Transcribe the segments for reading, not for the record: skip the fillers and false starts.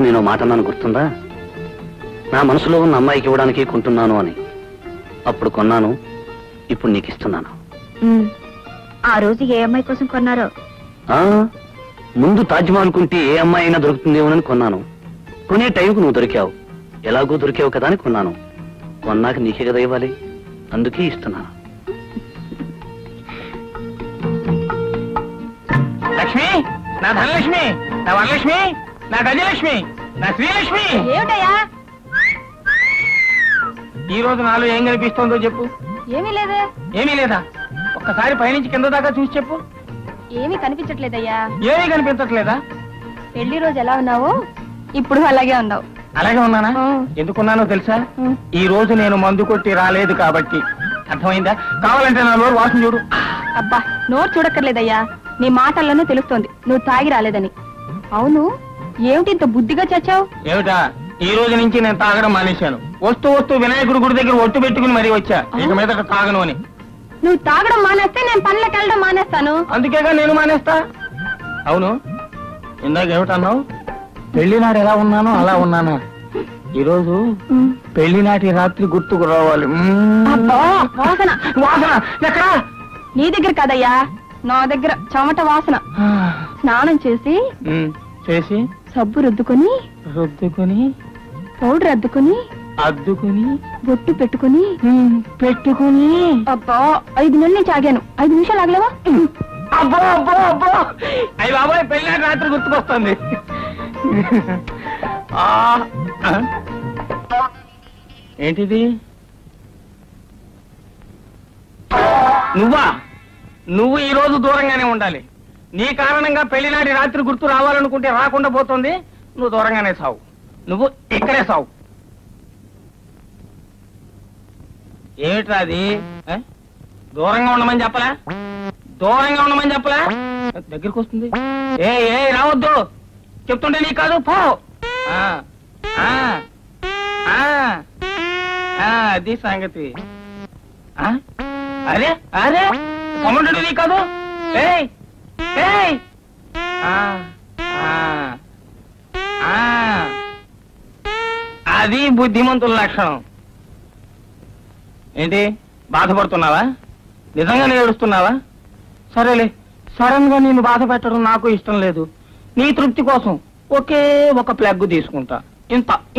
నేను మాట అన్నాను గుర్తుందా? నా మనసులో ఉన్న అమ్మాయికి ఇవ్వడానికి కొంటున్నాను అని. అప్పుడు కొన్నాను, ఇప్పుడు నీకు ఇస్తున్నాను. ఆ రోజు ఏ అమ్మాయి కోసం కొన్నారో? ముందు తాజ్మహల్ కుంటే ఏ అమ్మాయి అయినా దొరుకుతుందేమోనని కొన్నాను. కొనే టైంకు నువ్వు దొరికావు, ఎలాగో దొరికావు కదా అని కొన్నాను. కొన్నాక నీకే కదా ఇవ్వాలి, అందుకే ఇస్తున్నాను. లక్ష్మి, నా ధనలక్ష్మి, నా వరలక్ష్మి, నా గజలక్ష్మి, నా శ్రీలక్ష్మి. ఏమిటయ్యా ఈ రోజు నాలో ఏం కనిపిస్తోందో చెప్పు. ఏమీ లేదే. ఏమీ లేదా? ఒక్కసారి పైనుంచి కింద దాకా చూసి చెప్పు. ఏమీ కనిపించట్లేదయ్యా. ఏమీ కనిపించట్లేదా? పెళ్లి రోజు ఎలా ఉన్నావు, ఇప్పుడు అలాగే ఉన్నావు. అలాగే ఉన్నానా? ఎందుకున్నానో తెలుసా? ఈ రోజు నేను మందు కొట్టి రాలేదు కాబట్టి. అర్థమైందా? కావాలంటే నా నోరు వాసన చూడు. అబ్బా, నోరు చూడక్కర్లేదయ్యా, నీ మాటల్లోనే తెలుస్తోంది నువ్వు తాగి రాలేదని. అవును, ఏమిటి ఇంత బుద్ధిగా చచ్చావు? ఏమిటా, ఈ రోజు నుంచి నేను తాగడం మానేశాను. వస్తూ వినాయకుడి గుడి దగ్గర ఒట్టు పెట్టుకుని మరీ వచ్చా, ఇక మీద తాగను అని. నువ్వు తాగడం మానేస్తే నేను పనులకు వెళ్ళడం మానేస్తాను. అందుకేగా నేను మానేస్తా. అవును, ఇందాక ఏమిటన్నావు? పెళ్లి నాడు ఎలా ఉన్నానో అలా ఉన్నానా? ఈరోజు పెళ్లి నాటి రాత్రి గుర్తుకు రావాలి. వాసన వాసన ఎక్కడా? నీ దగ్గర కదయ్యా, నా దగ్గర చెమట వాసన. స్నానం చేసి సబ్బు రుద్దుకొని పౌడర్ అద్దుకొని బొట్టు పెట్టుకుని అబ్బా 5 నెలల నుంచి ఆగాను. 5 నిమిషాలు ఆగలేవా? అబ్బో అబ్బో అబ్బో, అయ్యి బాబాయ్, పెళ్లి రాత్రి గుర్తుకొస్తుంది. ఏంటిది? నువ్వు ఈ రోజు దూరంగానే ఉండాలి. నీ కారణంగా పెళ్లినాటి రాత్రి గుర్తు రావాలనుకుంటే రాకుండా పోతుంది. నువ్వు దూరంగానే సావు, నువ్వు ఇక్కడే సావు. ఏమిట్రా అది? దూరంగా ఉండమని చెప్పలా? దగ్గరికి వస్తుంది. ఏ రావద్దు చెప్తుంటే నీకు కాదు, పో. అది సంగతి. అరే కమంటే నీకు కాదు. అది బుద్ధిమంతుల లక్షణం. ఏంటి, బాధపడుతున్నావా? నిజంగానే ఏడుస్తున్నావా? సరేలే, సడన్ గా నేను బాధ పెట్టడం నాకు ఇష్టం లేదు. నీ తృప్తి కోసం ఒకే ఒక ప్లగ్ తీసుకుంటా.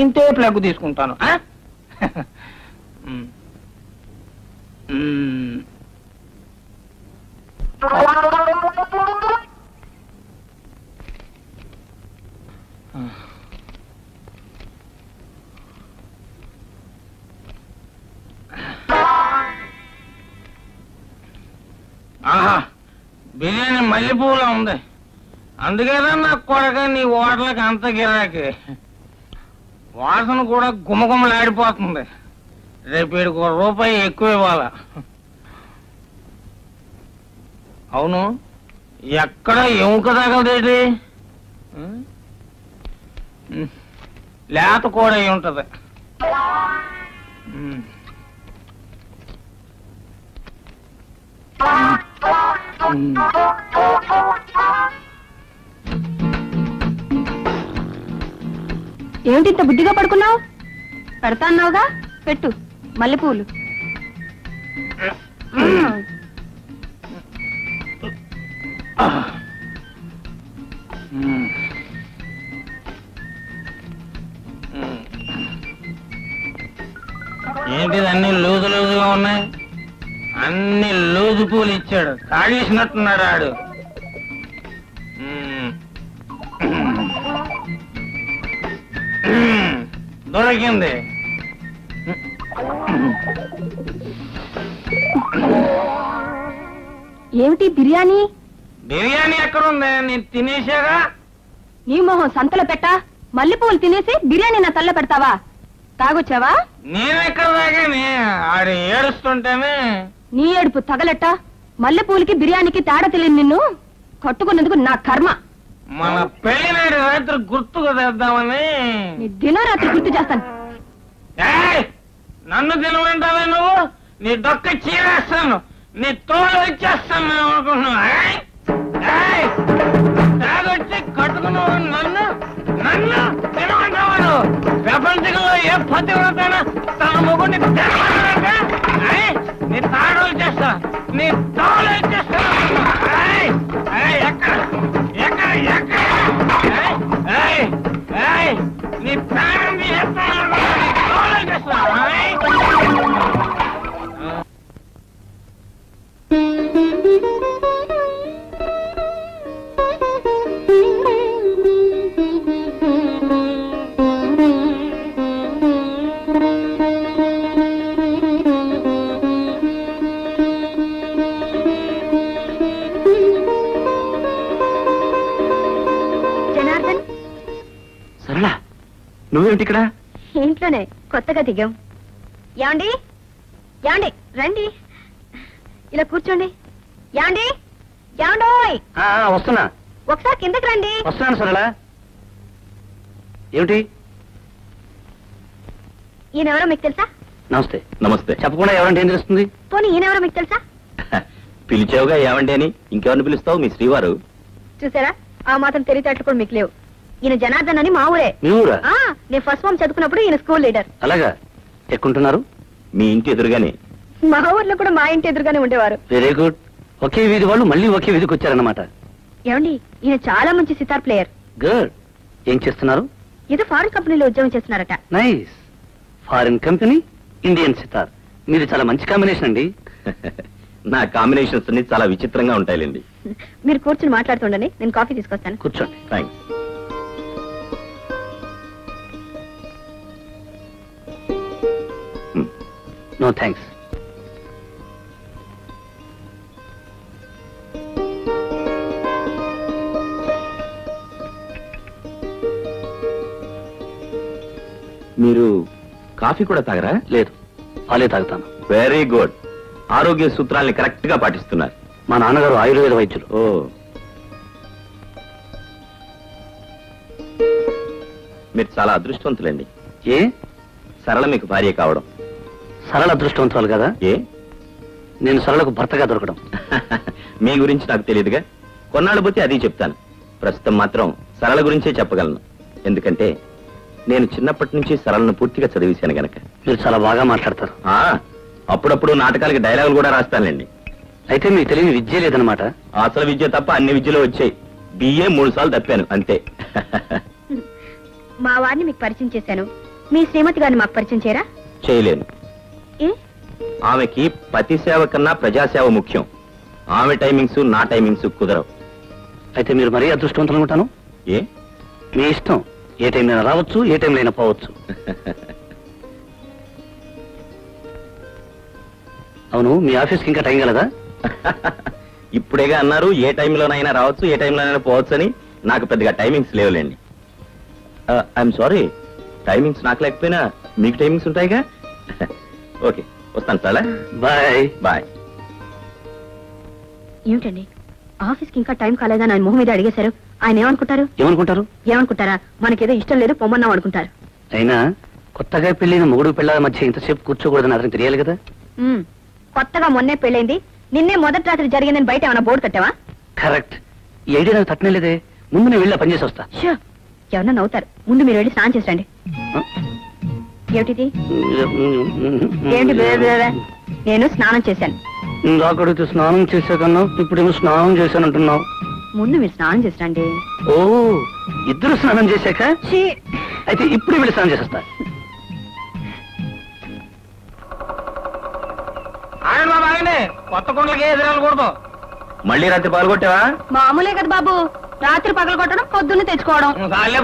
ఇంతే ప్లగ్ తీసుకుంటాను. ఆహా, బిర్యానీ మల్లెపూలా ఉంది. అందుకేనా నాకు కొడక నీ ఓటలకి అంత గిరాకి. వాసన కూడా గుమగుమలాడిపోతుంది. రేపు వీడికి ₹1 ఎక్కువ ఇవ్వాలా? అవును, ఎక్కడ ఎముక తగలదేటి? లేత కూడా అయి ఉంటది. ఏమిటి ఇంత బుద్ధిగా పడుకున్నావు? పెడతా అన్నావుగా, పెట్టు మల్లెపూలు. ఏంటి ఏంటి అన్ని లూజు లూజుగా ఉన్నాయి? అన్ని లూజు పూలు ఇచ్చాడు, కాడేసినట్టున్నాడు ఆడు. దొరికింది. ఏమిటి బిర్యానీ? బిర్యానీ ఎక్కడుంది? నేను తినేసాగా. నీ మొహం సంతలో పెట్టా, మల్లెపూలు తినేసి బిర్యానీ నా తల్ల పెడతావా? తాగొచ్చావా? నేనెక్కడ తాగాని, ఆడు ఏడుస్తుంటేనే. నీ ఏడుపు తగలెట్ట. మల్లెపూలకి బిర్యానీకి తేడా తెలియదు నిన్ను కట్టుకున్నందుకు నా కర్మ. మన పెళ్లినాడు రాత్రి గుర్తుకు తెద్దామని. నీ దినరాత్రి గుర్తు చేస్తాను. నన్ను తినమంటావే నువ్వు? నీ దొక్క చీరేస్తాను, నీ తోలు వచ్చేస్తాను అనుకుంటున్నావు. తాగొచ్చి కట్టుకున్నావు నన్ను నన్ను తినమంటావాడు. ప్రపంచంలో ఏ పతివ్రతైనా తన మొగుడిని తినమంటాడంటే నీ తాడు వచ్చేస్తా, నీ తోలు వచ్చేస్తా. ఎక్కడ ఎక్కడ ఎక్కడ నీ ప్రాణం తీసేస్తాను, తోలు వచ్చేస్తా. జనార్దన్, సరళ నువ్వేమిటి ఇక్కడ? ఇంట్లోనే కొత్తగా దిగాం. యాండి యాండి రండి, ఇలా కూర్చోండి. యాండి యాండోయ్, వస్తున్నా. ఒకసారి కిందకి రండి. వస్తున్నాను సరళ. ఏమిటి? ఈయనెవరో మీకు తెలుసా? నమస్తే. నమస్తే. చెప్పకుండా ఎవరంటే ఏం తెలుస్తుంది? పోనీ ఈయనెవరో మీకు తెలుసా? పిలిచావుగా ఏమంటే అని, ఇంకెవరిని పిలుస్తావు? మీ శ్రీవారు. చూసారా, ఆ మాత్రం తెలివితేటలు కూడా మీకు లేవు. ఈయన జనార్దన్ అని మా ఊరే. మీ ఊరా? నేను ఫస్ట్ ఫార్మ్ చదువుకున్నప్పుడు ఈయన స్కూల్ లీడర్. అలాగా? ఎక్కుంటున్నారు? మీ ఇంటి ఎదురుగానే. మా ఊర్లో కూడా మా ఇంటి ఎదురుగానే ఉండేవారు. Very good. ఒకే వీధి వాళ్ళు మళ్ళీ ఒకే వీధికి వచ్చారన్నమాట. ఏమండి, ఈయన చాలా మంచి సితార్ ప్లేయర్. గుడ్. ఏం చేస్తున్నారు? ఏదో ఫారిన్ కంపెనీలో ఉద్యోగం చేస్తున్నారట. Nice. Foreign company, Indian sitar. మీది చాలా మంచి కాంబినేషన్ అండి. నా కాంబినేషన్స్ అన్ని చాలా విచిత్రంగా ఉంటాయిలేండి. మీరు కూర్చుని మాట్లాడుతుండండి, నేను కాఫీ తీసుకొస్తాను. కూర్చోండి. థ్యాంక్స్. No thanks. మీరు కాఫీ కూడా తాగరా? లేదు, పాలే తాగుతాను. Very good. ఆరోగ్య సూత్రాల్ని కరెక్ట్ గా పాటిస్తున్నారు. మా నాన్నగారు ఆయుర్వేద వైద్యులు. ఓ, మీరు చాలా అదృష్టవంతులండి. ఏ? సరళ మీకు భార్య కావడం. సరళ అదృష్టవంతురాలు కదా? ఏ? నేను సరళకు భర్తగా దొరకడం. మీ గురించి నాకు తెలియదుగా. కొన్నాళ్ళు పోతే అది చెప్తాను. ప్రస్తుతం మాత్రం సరళ గురించే చెప్పగలను. ఎందుకంటే నేను చిన్నప్పటి నుంచి సరళను పూర్తిగా చదివేశాను గనక. మీరు చాలా బాగా మాట్లాడతారు. అప్పుడప్పుడు నాటకాలకి డైలాగులు కూడా రాస్తానులేండి. అయితే మీకు తెలియని విద్య లేదనమాట. అసలు విద్య తప్ప అన్ని విద్యలో వచ్చాయి. బిఏ 3 సార్లు తప్పాను అంతే. మా వారిని మీకు పరిచయం చేశాను. మీ శ్రీమతి గారిని మాకు పరిచయం చేయరా? చేయలేను. ఏ? ఆమెకి పతి సేవ కన్నా ప్రజాసేవ ముఖ్యం. ఆమె టైమింగ్స్ నా టైమింగ్స్ కుదరవు. అయితే మీరు మరీ అదృష్టవంతులు అనుకుంటాను. ఏ? మీ ఇష్టం. ఏ టైంలో రావచ్చు, ఏ టైంలో అయినా పోవచ్చు. అవును, మీ ఆఫీస్కి ఇంకా టైం కలదా? ఇప్పుడేగా అన్నారు ఏ టైంలోనైనా రావచ్చు, ఏ టైంలోనైనా పోవచ్చు అని. నాకు పెద్దగా టైమింగ్స్ లేవులేండి. ఐఎమ్ సారీ, టైమింగ్స్ నాకు లేకపోయినా మీకు టైమింగ్స్ ఉంటాయిగా. ఓకే, వస్తాను సార్. Bye bye. ఏమిటండి, ఆఫీస్కి ఇంకా టైం కాలేదని ఆయన మొహం మీద అడిగేశారు. ఆయన ఏమనుకుంటారు? ఏమనుకుంటారా? మనకేదో ఇష్టం లేదు, పొమ్మన్నాం అనుకుంటారు. అయినా కొత్తగా పెళ్లిన మొగుడు పిల్లల మధ్య ఇంతసేపు కూర్చోకూడదని అతనికి తెలియాలి కదా. కొత్తగా మొన్నే పెళ్ళైంది, నిన్నే మొదటి రాత్రి జరిగిందని బయట ఏమైనా బోర్డు కట్టావా? కరెక్ట్. ఈ ఐడియా నాకు తట్టనేలేదే. ముందు నేను వెళ్ళి పనిచేసి వస్తా. ఎవరన్నా నవ్వుతారు. ముందు మీరు వెళ్ళి స్నానం చేసండి. ఏమిటిది? ఏంటి? నేను స్నానం చేశాను. అక్కడికి స్నానం చేశాకన్నా ఇప్పుడేమో స్నానం చేశానంటున్నావు. ముందు మీరు స్నానం చేసండి. ఓ, ఇద్దరు స్నానం చేశాక? అయితే ఇప్పుడు వెళ్ళి స్నానం చేసేస్తా. కానీ కొత్త కుండలకి ఎదురెళ్ళకూడదు. మళ్ళీ రాత్రి పాలు కొట్టావా? మామూలే కదా బాబు, రాత్రి పగలు కొట్టడం పొద్దున్న తెచ్చుకోవడం. చాలే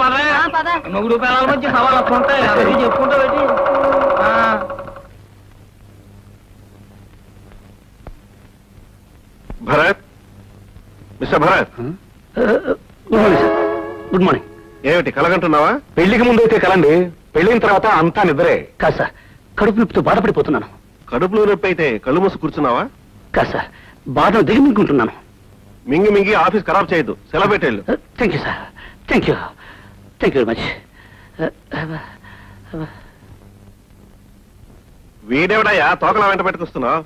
పద. నువ్వుడు పిల్లల మధ్య సవాళ్ళు వస్తుంటాయి, అవి చెప్పుకుంటా పెట్టి. Bharat, mister Bharat. Good morning sir. Good morning. ఏమిటి కలగంటున్నావా? పెళ్లికి ముందు అయితే కలండి, పెళ్లిన తర్వాత అంతా నిద్రే. కాదు సార్, కడుపు నొప్పితో బాధపడిపోతున్నాను. కడుపులో నొప్పి అయితే కళ్ళు మూసి కూర్చున్నావా? కాదు సార్, బాధను దిగమింగుకుంటున్నాను. మింగి మింగి ఆఫీస్ ఖరాబ్ చేయొద్దు, సెలవు పెట్టేళ్ళు. Thank you sir. Thank you very much. వీడెవడయ్యా తోకలా వెంట పెట్టుకొస్తున్నావు?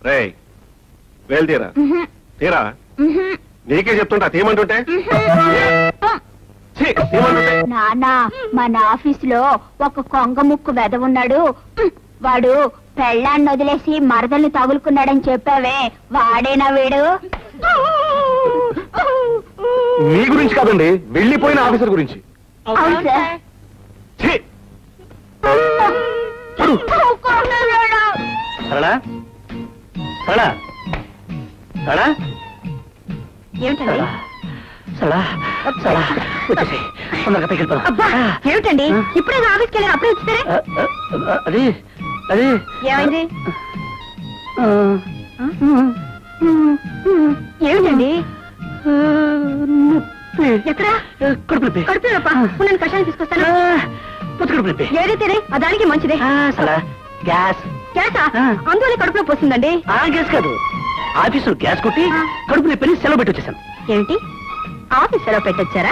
రే వేలు తీరా తీరా, నీకే చెప్తుంటా తీయమంటుంటే. ఛీ, తీయమంటుంటే. నానా, మన ఆఫీస్ లో ఒక కొంగ ముక్కు వెద ఉన్నాడు. వాడు పెళ్ళాన్ని వదిలేసి మరదల్ని తగులుకున్నాడని చెప్పావే, వాడేనా వీడు? మీ గురించి కాదండి, వెళ్ళిపోయిన ఆఫీసర్ గురించి. అవును సార్. ఛీ, సరళా సరళా సరళా ఏమిటండి? సరళా సరళా వచ్చేసి తొందరగా పైకి వెళ్ళిపోదాం. అబ్బా, ఏమిటండి ఇప్పుడే ఆఫీస్కి వెళ్ళారు, అప్పుడే వచ్చేసారే? అది అది ఏమైంది? ఏమిటండి? ఎక్కడ? కడుపు నొప్పి. కడుపు నేను కషాయం తీసుకొస్తాను. పొత్తు కడుపు నొప్పి. ఏదైతేనే దానికి మంచిదే. సరళా గ్యాస్. గ్యాసా? అందువల్ల కడుపులో పోస్తుందండి. ఆ గ్యాస్ కాదు, ఆఫీసులో గ్యాస్ కొట్టి కడుపు నొప్పి సెలవు పెట్టి వచ్చేసాను. ఏమిటి, ఆఫీస్ సెలవు పెట్టొచ్చారా?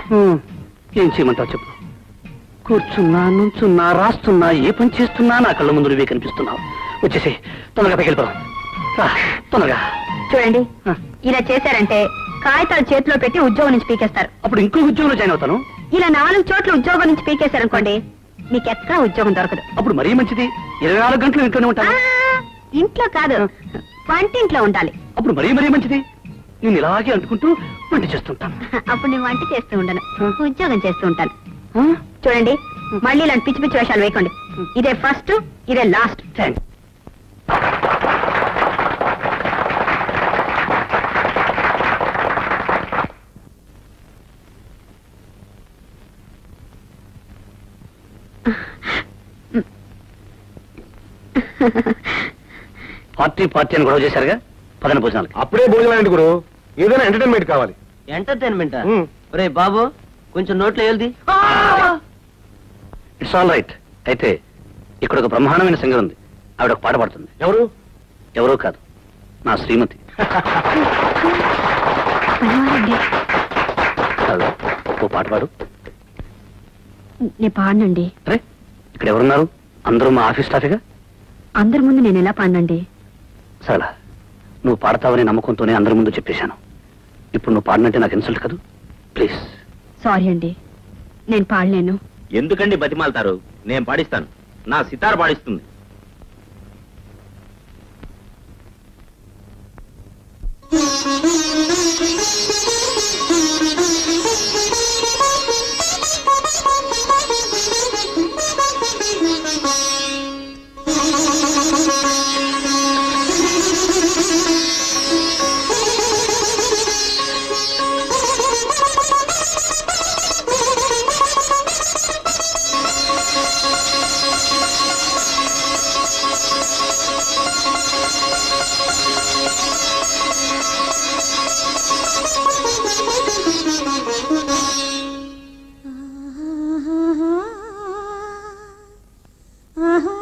ఏం చేయమంటావు చెప్పు. కూర్చున్నా, నుంచున్నా, రాస్తున్నా, ఏ పని చేస్తున్నా నా కళ్ళ ముందు నువ్వే కనిపిస్తున్నావు. వచ్చేసి తొందరగా పైకి వెళ్ళిపోదాం. తొందరగా. చూడండి, ఇలా చేశారంటే కాగితాలు చేతిలో పెట్టి ఉద్యోగం నుంచి పీకేస్తారు. అప్పుడు ఇంకో ఉద్యోగంలో జాయిన్ అవుతాను. ఇలా 4 చోట్ల ఉద్యోగం నుంచి పీకేశారనుకోండి, మీకు ఎక్కడ ఉద్యోగం దొరకదు. అప్పుడు మరీ మంచిది, 24 గంటలు ఇంట్లోనే ఉంటాను. ఇంట్లో కాదు, వంటింట్లో ఉండాలి. అప్పుడు మరీ మంచిది, నేను ఇలాగే అంటుకుంటూ వంట చేస్తుంటాను. అప్పుడు నేను వంట చేస్తూ ఉండను, ఉద్యోగం చేస్తూ ఉంటాను. చూడండి, మళ్ళీ ఇలాంటి పిచ్చి పిచ్చి వేషాలు వేయకండి. ఇదే ఫస్ట్, ఇదే లాస్ట్. థ్యాంక్స్. పార్టీ అని గొడవ చేశారుగా, పదని భోజనాలకి. అప్పుడే భోజనాలు గురు, ఏదైనా ఎంటర్టైన్మెంట్ కావాలి. ఎంటర్టైన్మెంట్? రే బాబు, కొంచెం నోట్లో వెళ్ది. It's all right. అయితే ఇక్కడ ఒక బ్రహ్మాండమైన సింగర్ ఉంది, ఆవిడ ఒక పాట పాడుతుంది. ఎవరు? ఎవరో కాదు, నా శ్రీమతి. ఓ పాట పాడు. నేను పాడనండి. అరే, ఇక్కడ ఎవరున్నారు? అందరూ మా ఆఫీస్ స్టాఫేగా. అందరి ముందు నేను ఎలా పాడనండి? సరళ, నువ్వు పాడతావని నమ్మకంతోనే అందరి ముందు చెప్పేశాను. ఇప్పుడు నువ్వు పాడినంటే నాకు ఇన్సల్ట్ కాదు. ప్లీజ్. సారీ అండి, నేను పాడలేను. ఎందుకండి బతిమాలతారు? నేను పాడిస్తాను, నా సితార్ పాడిస్తుంది. Uh-huh.